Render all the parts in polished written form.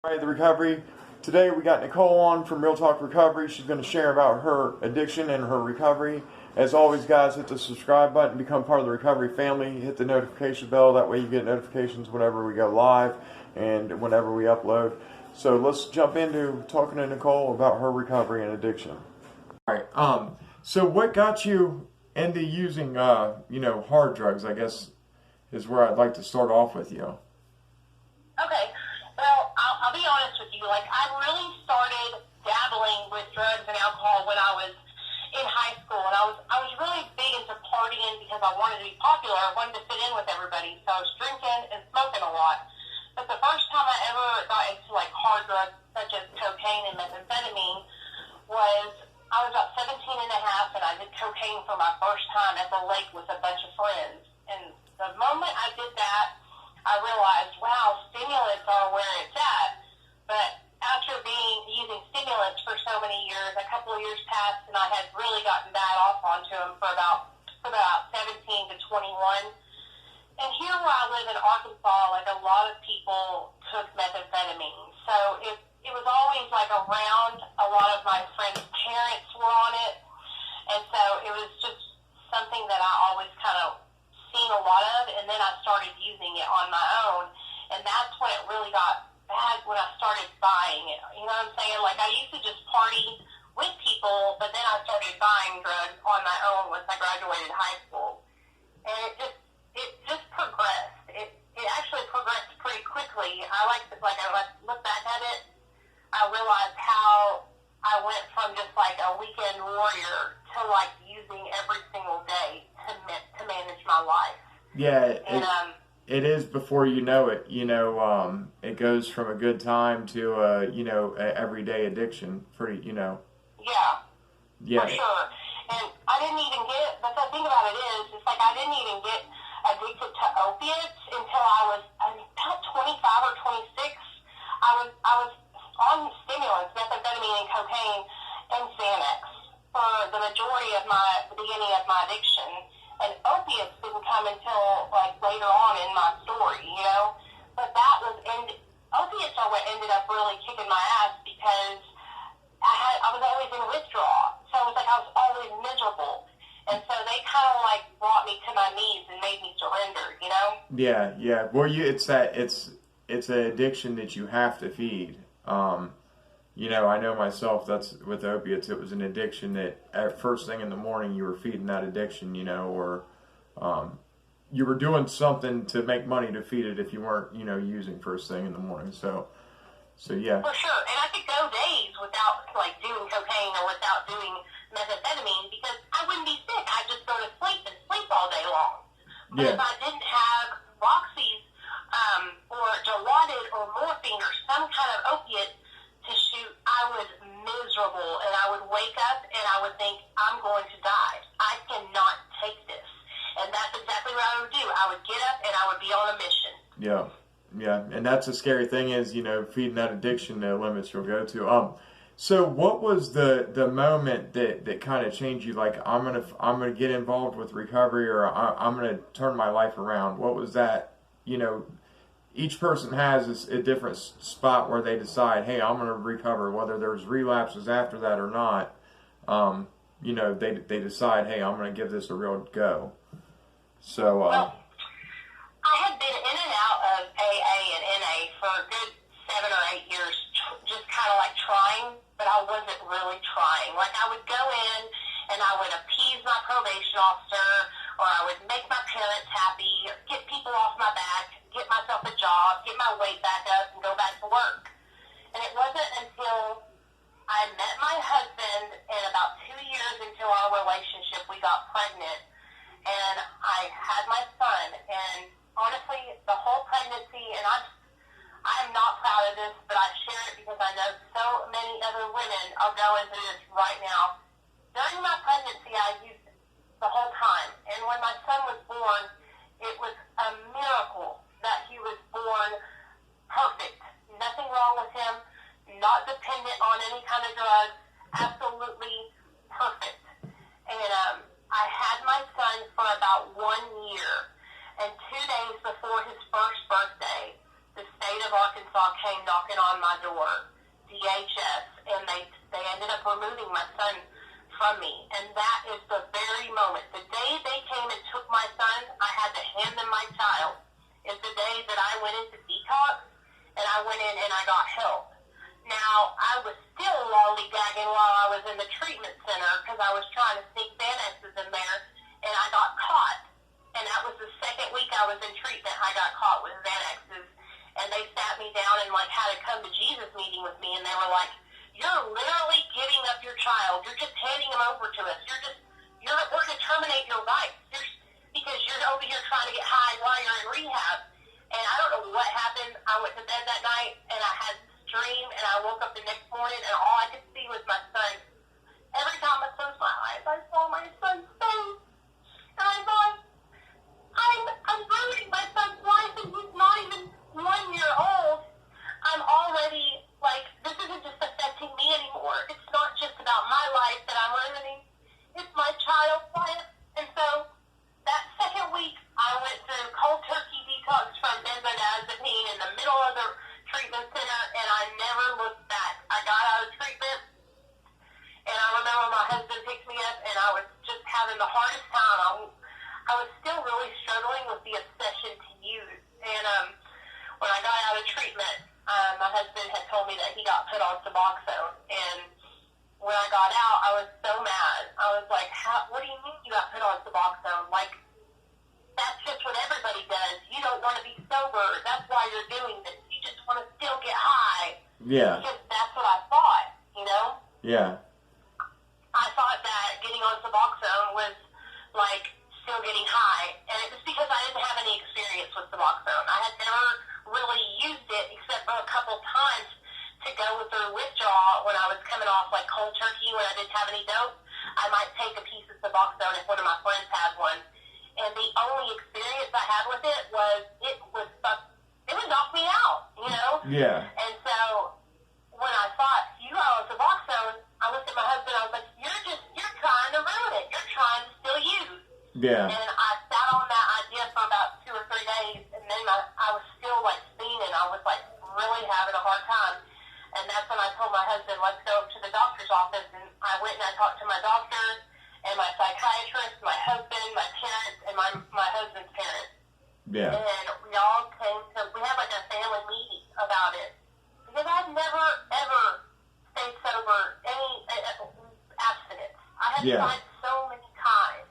Alright, the recovery. Today we got Nicole on from Real Talk Recovery. She's going to share about her addiction and her recovery. As always, guys, hit the subscribe button, become part of the recovery family. Hit the notification bell. That way you get notifications whenever we go live and whenever we upload. So let's jump into talking to Nicole about her recovery and addiction. Alright, so what got you into using, hard drugs, I guess, is where I'd like to start off with you. Okay. Well, I'll be honest with you. I really started dabbling with drugs and alcohol when I was in high school, and I was really big into partying because I wanted to be popular. I wanted to fit in with everybody, so I was drinking and smoking a lot. But the first time I ever got into hard drugs such as cocaine and methamphetamine was I was about 17 and a half, and I did cocaine for my first time at the lake with a bunch of friends. And the moment I did that, I realized, wow, stimulants are where it's at. But after using stimulants for so many years, a couple of years passed, and I had really gotten bad off onto them for about 17 to 21. And here where I live in Arkansas, a lot of people took methamphetamine. So it was always around. A lot of my friends' parents were on it. And so it was just something that I always kind of seen a lot of, and then I started using it on my own, and that's when it really got bad, when I started buying it. You know what I'm saying? I used to just party with people, but then I started buying drugs on my own once I graduated high school, and it just progressed. It actually progressed pretty quickly. I look back at it, I realized how I went from just a weekend warrior to using every single day to manage my life. Yeah, it is before you know it. It goes from a good time to a everyday addiction. Yeah, for sure. And I didn't even get. But the thing about it is, it's I didn't even get addicted to opiates until I was about 25 or 26. I was on stimulants, methamphetamine and cocaine, and Xanax for the majority of the beginning of my addiction. And opiates didn't come until later on in my story, But opiates are what ended up really kicking my ass because I was always in withdrawal. So it was I was always miserable. And so they kind of brought me to my knees and made me surrender, Yeah. Well, it's an addiction that you have to feed. I know myself, that's with opiates, it was an addiction that at first thing in the morning you were feeding that addiction, or you were doing something to make money to feed it if you weren't, using first thing in the morning. So yeah. For sure. And I could go days without doing cocaine or without doing methamphetamine because I wouldn't be sick. I'd just go to sleep and sleep all day long. But Yeah. if I didn't have Roxy's or Dilaudid or morphine or some kind of opiate to shoot, I was miserable, and I would wake up and I would think, I'm going to die. I cannot take this. And that's exactly what I would do. I would get up and I would be on a mission. Yeah. And that's the scary thing is, feeding that addiction to limits you'll go to. So what was the moment that kind of changed you? I'm gonna get involved with recovery, or I'm gonna turn my life around. What was that? Each person has a different spot where they decide, hey, I'm going to recover, whether there's relapses after that or not. They decide, hey, I'm going to give this a real go. So, well, I had been in and out of AA and NA for a good 7 or 8 years, just kind of trying, but I wasn't really trying. I would go in and I would appease my probation officer, or I would make my parents happy, or get people off my back, get myself a job, get my weight back up, and go back to work. And it wasn't until I met my husband, and about 2 years into our relationship, we got pregnant, and I had my son. And honestly, the whole pregnancy, and I'm not proud of this, but I share it because I know so many other women are going through this right now. During my pregnancy, I used it the whole time. And when my son was born, it was a miracle that he was born perfect. Nothing wrong with him, not dependent on any kind of drugs, absolutely perfect. And I had my son for about 1 year. And 2 days before his first birthday, the state of Arkansas came knocking on my door, DHS, and they ended up removing my son from me. And that is the very moment. The day they came and took my son, I had to hand them my child, is the day that I went into detox, and I went in and I got help. Now, I was still lollygagging while I was in the treatment center because I was trying to sneak Xanaxes in there, and I got caught. And that was the second week I was in treatment, I got caught with Xanaxes. And they sat me down and, like, had a come to Jesus meeting with me, and they were like, you're literally giving up your child. You're just handing him over to us. We're going to terminate your rights because you're over here trying to get high while you're in rehab. And I don't know what happened. I went to bed that night, and I had this dream, and I woke up the next morning, and all I could see was my son. Every time I closed my eyes, I saw my son's face. And I thought, I'm ruining my son's life, and he's not even 1 year old. I'm already, like, this isn't just affecting me anymore. It's not just about my life that I'm ruining. It's my child's life. And so that second week, I went through cold turkey detox from benzodiazepine in the middle of the treatment center, and I never looked back. I got out of treatment, and I remember my husband picked me up, and I was just having the hardest time. I was still really struggling with the obsession to use. And when I got out of treatment, my husband had told me that he got put on Suboxone. And when I got out, I was so mad. I was like, what do you mean you got put on Suboxone? Like, that's just what everybody does. You don't want to be sober. That's why you're doing this. You just want to still get high. Yeah. Because that's what I thought, you know? Yeah. I thought that getting on Suboxone was, like, still getting high, and it was because I didn't have any experience with Suboxone. I had never really used it except for a couple times to go through withdrawal when I was coming off like cold turkey when I didn't have any dope. I might take a piece of Suboxone if one of my friends had one, and the only experience I had with it would knock me out, you know? Yeah. And so when I thought you are on Suboxone, I looked at my husband. I was like, you're trying to ruin it. You're trying to still use. Yeah. And I sat on that idea for about 2 or 3 days, and then I was still, like, fiending. I was, like, really having a hard time. And that's when I told my husband, let's go to the doctor's office. And I went and I talked to my doctor and my psychiatrist, my husband, my parents, and my husband's parents. Yeah. And we all we had, like, a family meeting about it. Because I've never, ever stayed sober, any abstinence. I had tried so many times.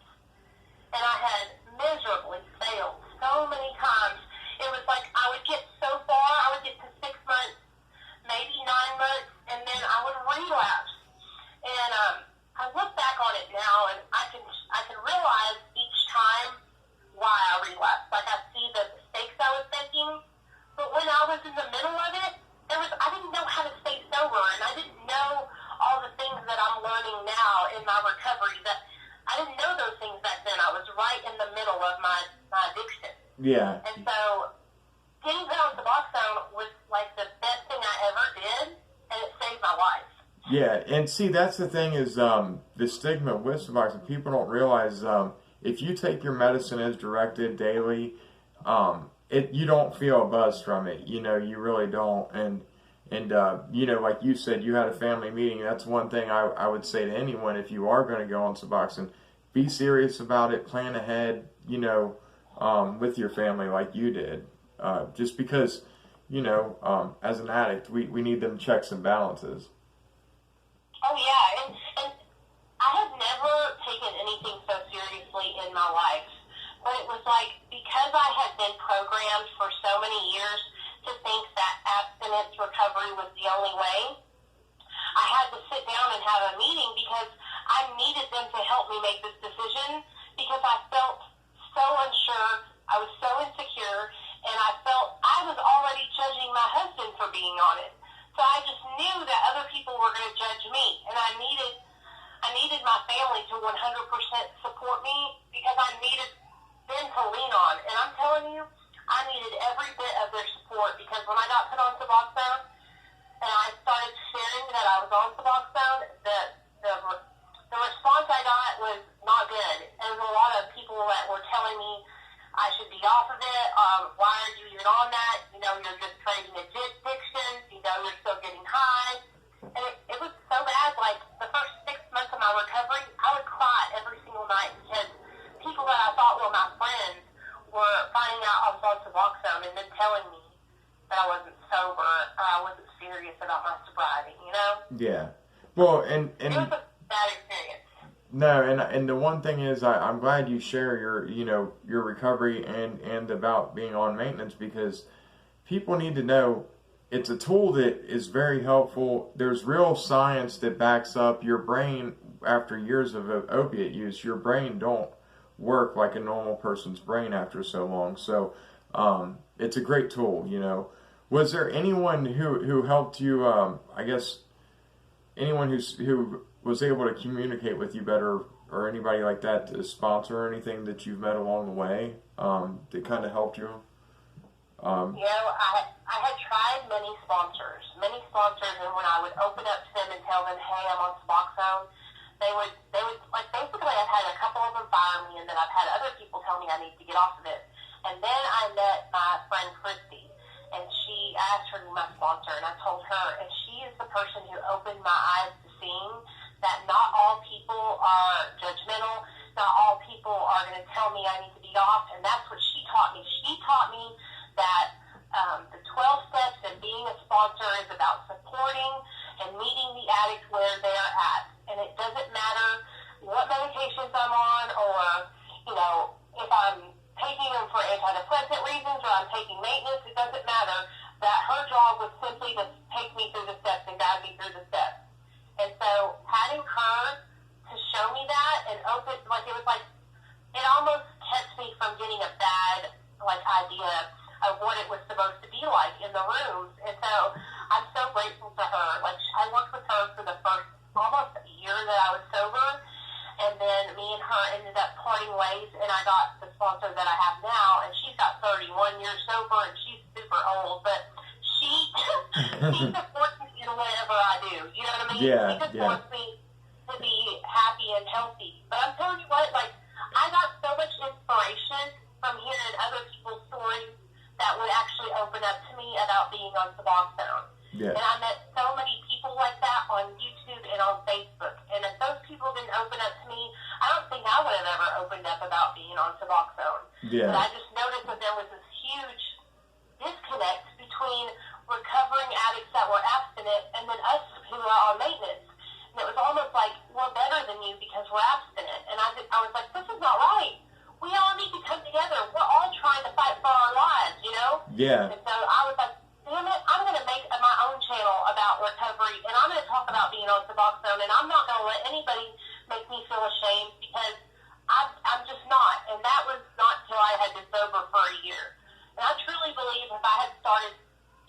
And I had miserably failed so many times. It was like I would get so far, I would get to 6 months, maybe 9 months, and then I would relapse. And I look back on it now, and I can realize each time why I relapsed. Like, I see the mistakes I was making, but when I was in the middle of it, I didn't know how to stay sober, and I didn't know all the things that I'm learning now in my recovery. That I didn't know those things back then. I was right in the middle of my addiction. Yeah. And so getting put on Suboxone was like the best thing I ever did, and it saved my life. Yeah, and see, that's the thing is the stigma with Suboxone. People don't realize if you take your medicine as directed daily, you don't feel a buzz from it. You know, you really don't. And you know, like you said, you had a family meeting. That's one thing I would say to anyone if you are going to go on Suboxone. Be serious about it. Plan ahead, you know, with your family like you did. Just because, you know, as an addict, we need them checks and balances. Oh, yeah. And I had never taken anything so seriously in my life. But it was like, because I had been programmed for so many years to think that abstinence recovery was the only way, I had to sit down and have a meeting because I needed them to help me make this decision because I felt so unsure, I was so insecure, and I felt I was already judging my husband for being on it. So I just knew that other people were going to judge me, and I needed my family to 100% support me because I needed them to lean on. And I'm telling you, I needed every bit of their support because when I got put on Suboxone and I started sharing that I was on Suboxone, the response I got was not good. And there was a lot of people that were telling me I should be off of it. Why are you even on that? You know, you're just getting high. And it was so bad, like, the first 6 months of my recovery, I would cry every single night because people that I thought were my friends were finding out I was on Suboxone and then telling me that I wasn't sober or I wasn't serious about my sobriety, you know? Yeah. Well, and it was a bad experience. No, and the one thing is, I'm glad you share your recovery and about being on maintenance, because people need to know it's a tool that is very helpful. There's real science that backs up your brain after years of opiate use. Your brain don't work like a normal person's brain after so long. So it's a great tool, Was there anyone who helped you, I guess, anyone who was able to communicate with you better, or anybody like that to sponsor or anything that you've met along the way that kind of helped you? I had tried many sponsors, and when I would open up to them and tell them, hey, I'm on Suboxone, they would like, basically, I've had a couple of them fire me, and then I've had other people tell me I need to get off of it. And then I met my friend Christy, and she asked her to be my sponsor, and I told her, and she is the person who opened my eyes to seeing that not all people are judgmental, not all people are going to tell me I need to be off, and that's what she taught me. She taught me that the 12 steps and being a sponsor is about supporting and meeting the addict where they're at, and it doesn't matter what medications I'm on, or, if I'm taking them for antidepressant reasons or I'm taking maintenance, it doesn't matter. That her job was simply to take me through the steps and guide me through the steps. And so having her to show me that and open, it almost kept me from getting a bad, idea of what it was supposed to be like in the rooms. And so I'm so grateful to her. I worked with her for the first almost year that I was sober, and then me and her ended up parting ways, and I got the sponsor that I have now, and she's got 31 years sober, and she's super old, but she supports me in whatever I do. You know what I mean? Yeah, she just wants me to be happy and healthy. But I'm telling you what, I got so much inspiration from hearing other people's stories that would actually open up to me about being on Suboxone. Yeah. And I met so many people like that on YouTube and on Facebook. And if those people didn't open up to me, I don't think I would have ever opened up about being on Suboxone. Yeah. But I just noticed that there was this huge disconnect between recovering addicts that were abstinent and then us who are on maintenance. And it was almost like we're better than you because we're abstinent. And I was like, this is not right. We all need to come together. We're all trying to fight for our lives, Yeah. And so I was like, damn it, I'm going to make my own channel about recovery, and I'm going to talk about being on Suboxone, and I'm not going to let anybody make me feel ashamed, because I'm just not. And that was not until I had been sober for a year. And I truly believe if I had started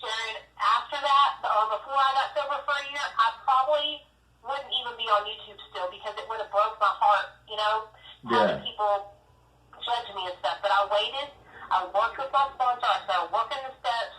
sharing after that, or before I got sober for a year, I probably wouldn't even be on YouTube still, because it would have broke my heart, having people judge me and stuff. But I waited. I worked with my sponsor. I started working the steps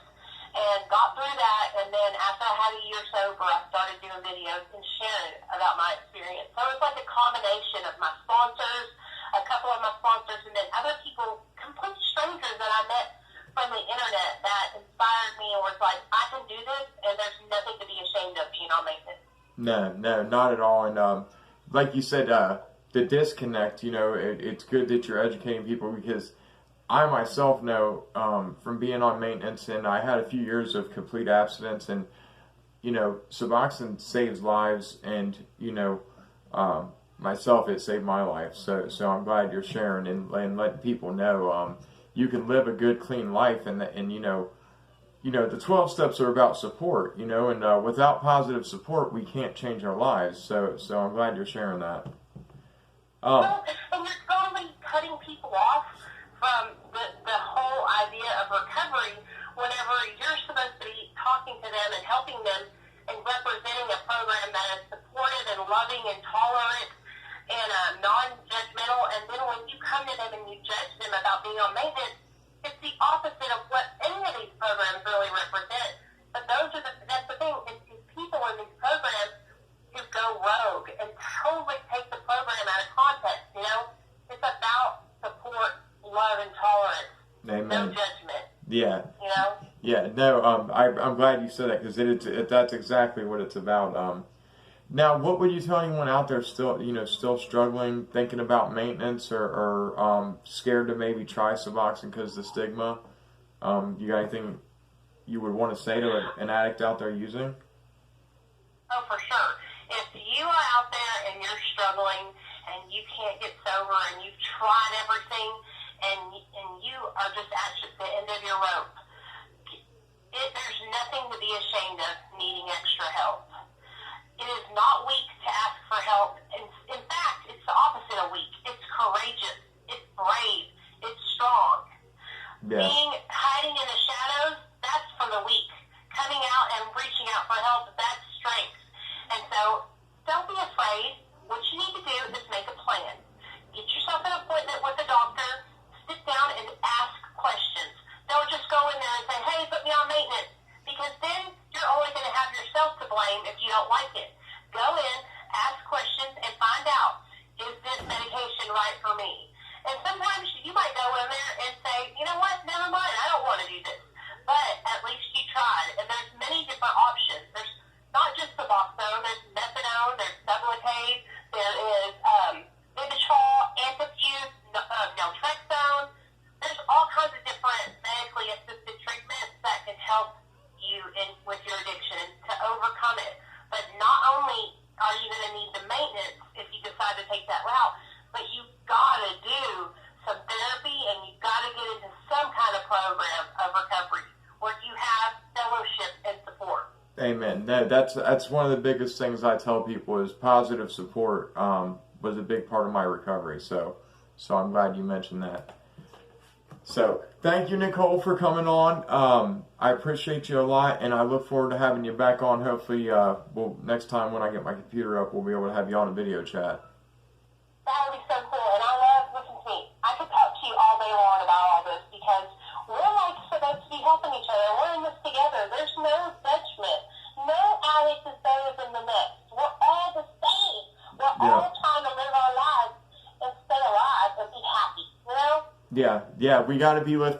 and got through that. And then after I had a year sober, I started doing videos and sharing about my experience. So it's like a combination of my sponsors, a couple of my sponsors, and then other people, complete strangers that I met from the internet, that inspired me and was like, I can do this, and there's nothing to be ashamed of being on maintenance. No, not at all. And like you said, the disconnect, it's good that you're educating people, because I myself know from being on maintenance, and I had a few years of complete abstinence, and Suboxone saves lives, and myself, it saved my life. So I'm glad you're sharing and letting people know you can live a good, clean life, and the 12 steps are about support, and without positive support, we can't change our lives. So I'm glad you're sharing that. Well, and you're totally cutting people off from the whole idea of recovery whenever you're supposed to be talking to them and helping them and representing a program that is supportive and loving and tolerant and non-judgmental. And then when you come to them and you judge them about being on maintenance, it's the opposite of what any of these programs really represent. But that's the thing, is people in these programs who go rogue and totally take the program out of context, It's about support, love, and tolerance. Amen. No judgment. Yeah. Yeah, no, I'm glad you said that because that's exactly what it's about. Now, what would you tell anyone out there still, still struggling, thinking about maintenance or scared to maybe try Suboxone because of the stigma? You got anything you would want to say to an addict out there using? Oh, for sure. If you are out there and you're struggling and you can't get sober and you've tried everything and you are just at the end of your rope, there's nothing to be ashamed of needing extra help. It is not weak to ask for help. In fact, it's the opposite of weak. It's courageous. It's brave. It's strong. Yeah. Hiding in the shadows, that's for the weak. Coming out and reaching out for help, that's strength. And so don't be afraid. What you need to do is make a plan. Get yourself an appointment with a doctor. Sit down and ask questions. Don't just go in there and say, hey, put me on maintenance. Because then you're only going to have yourself to blame if you don't like it. Go in, ask questions, and find out, is this medication right for me? And sometimes you might go in there and say, you know what, never mind, I don't want to do this. But at least you tried. And there's many different options. There's not just Suboxone, there's methadone, there's Sublocade, there is Vivitrol, Antifuse, naltrexone. There's all kinds of different medically assisted treatments that can help you with your addiction to overcome it. But not only are you going to need the maintenance if you decide to take that route, but you've got to do some therapy and you've got to get into some kind of program of recovery where you have fellowship and support. Amen. That's one of the biggest things I tell people is positive support was a big part of my recovery. So I'm glad you mentioned that. So thank you, Nicole, for coming on. I appreciate you a lot, and I look forward to having you back on. Hopefully, next time when I get my computer up, we'll be able to have you on a video chat. That would be so cool, and listen to me, I could talk to you all day long about all this because we're supposed to be helping each other. We're in this together. There's no judgment. No addict is better than the next. We're all the same. We're all trying to live our lives and stay alive and be happy, you know? Yeah, we got to be lifted.